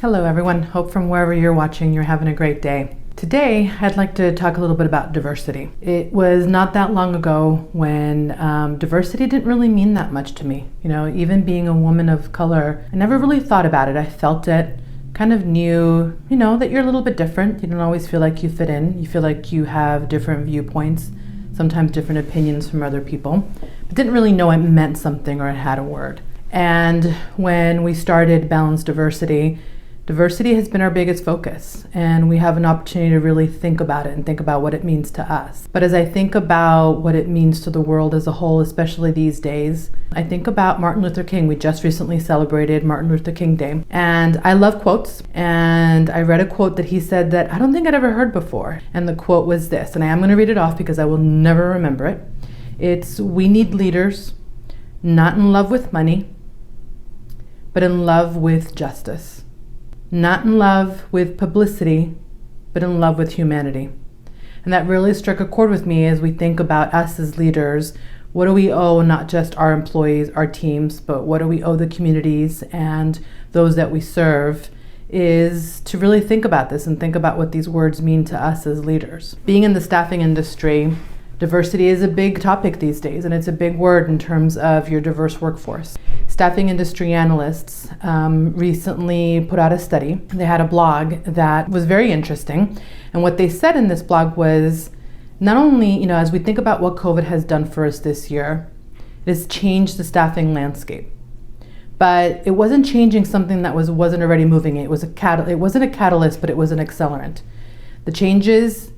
Hello everyone, hope from wherever you're watching you're having a great day. Today I'd like to talk a little bit about diversity. It was not that long ago when diversity didn't really mean that much to me. Even being a woman of color, I never really thought about it. I felt it, kind of knew, that you're a little bit different. You don't always feel like you fit in. You feel like you have different viewpoints, sometimes different opinions from other people, but didn't really know it meant something or it had a word. And when we started Balanced Diversity has been our biggest focus, and we have an opportunity to really think about it and think about what it means to us. But as I think about what it means to the world as a whole, especially these days, I think about Martin Luther King. We just recently celebrated Martin Luther King Day, and I love quotes, and I read a quote that he said that I don't think I'd ever heard before, and the quote was this, and I am going to read it off because I will never remember it. It's, "We need leaders not in love with money, but in love with justice. Not in love with publicity, but in love with humanity." And that really struck a chord with me as we think about us as leaders. What do we owe not just our employees, our teams, but what do we owe the communities and those that we serve, is to really think about this and think about what these words mean to us as leaders. Being in the staffing industry, diversity is a big topic these days, and it's a big word in terms of your diverse workforce. Staffing industry analysts recently put out a study. They had a blog that was very interesting, and what they said in this blog was not only, as we think about what COVID has done for us this year, it has changed the staffing landscape. But it wasn't changing something that wasn't already moving. It wasn't a catalyst, but it was an accelerant. The changes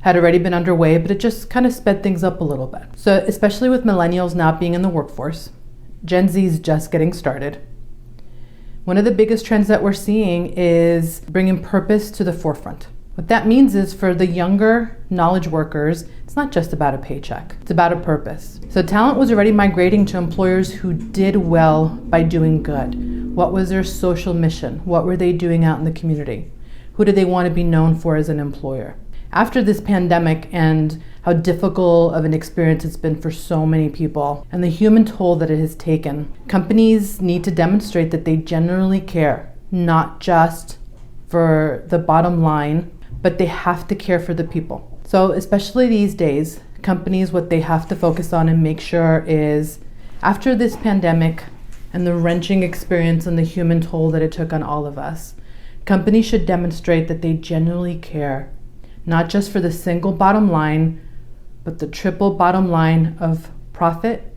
had already been underway, but it just kind of sped things up a little bit. So especially with millennials not being in the workforce, Gen Z is just getting started. One of the biggest trends that we're seeing is bringing purpose to the forefront. What that means is for the younger knowledge workers, it's not just about a paycheck, it's about a purpose. So talent was already migrating to employers who did well by doing good. What was their social mission? What were they doing out in the community? Who did they want to be known for as an employer? After this pandemic and how difficult of an experience it's been for so many people and the human toll that it has taken, companies need to demonstrate that they genuinely care, not just for the bottom line, but they have to care for the people. So especially these days, companies, what they have to focus on and make sure is, after this pandemic and the wrenching experience and the human toll that it took on all of us, companies should demonstrate that they genuinely care, not just for the single bottom line, but the triple bottom line of profit,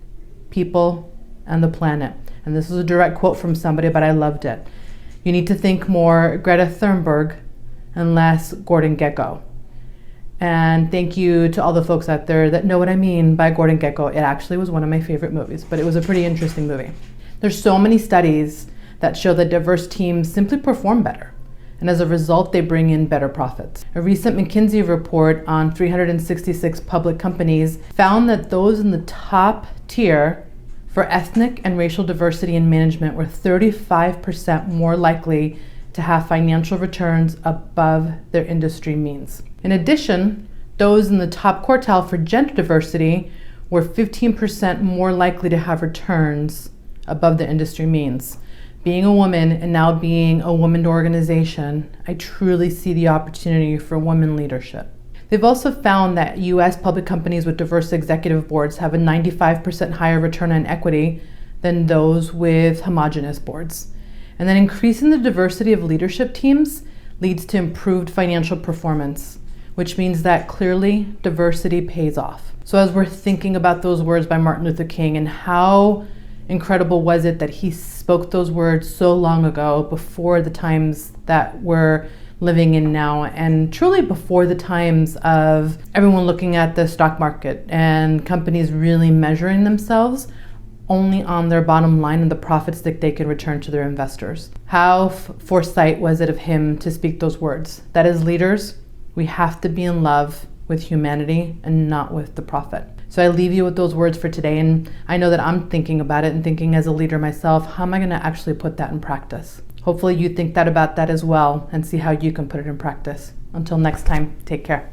people, and the planet. And this is a direct quote from somebody, but I loved it. You need to think more Greta Thunberg and less Gordon Gekko. And thank you to all the folks out there that know what I mean by Gordon Gekko. It actually was one of my favorite movies, but it was a pretty interesting movie. There's so many studies that show that diverse teams simply perform better, and as a result, they bring in better profits. A recent McKinsey report on 366 public companies found that those in the top tier for ethnic and racial diversity in management were 35% more likely to have financial returns above their industry means. In addition, those in the top quartile for gender diversity were 15% more likely to have returns above their industry means. Being a woman and now being a woman organization, I truly see the opportunity for women leadership. They've also found that US public companies with diverse executive boards have a 95% higher return on equity than those with homogeneous boards. And then increasing the diversity of leadership teams leads to improved financial performance, which means that clearly diversity pays off. So as we're thinking about those words by Martin Luther King and how incredible was it that he spoke those words so long ago, before the times that we're living in now, and truly before the times of everyone looking at the stock market and companies really measuring themselves only on their bottom line and the profits that they can return to their investors. How foresight was it of him to speak those words? That as leaders, we have to be in love with humanity and not with the profit. So I leave you with those words for today, and I know that I'm thinking about it and thinking as a leader myself, how am I going to actually put that in practice? Hopefully you think about that as well and see how you can put it in practice. Until next time, take care.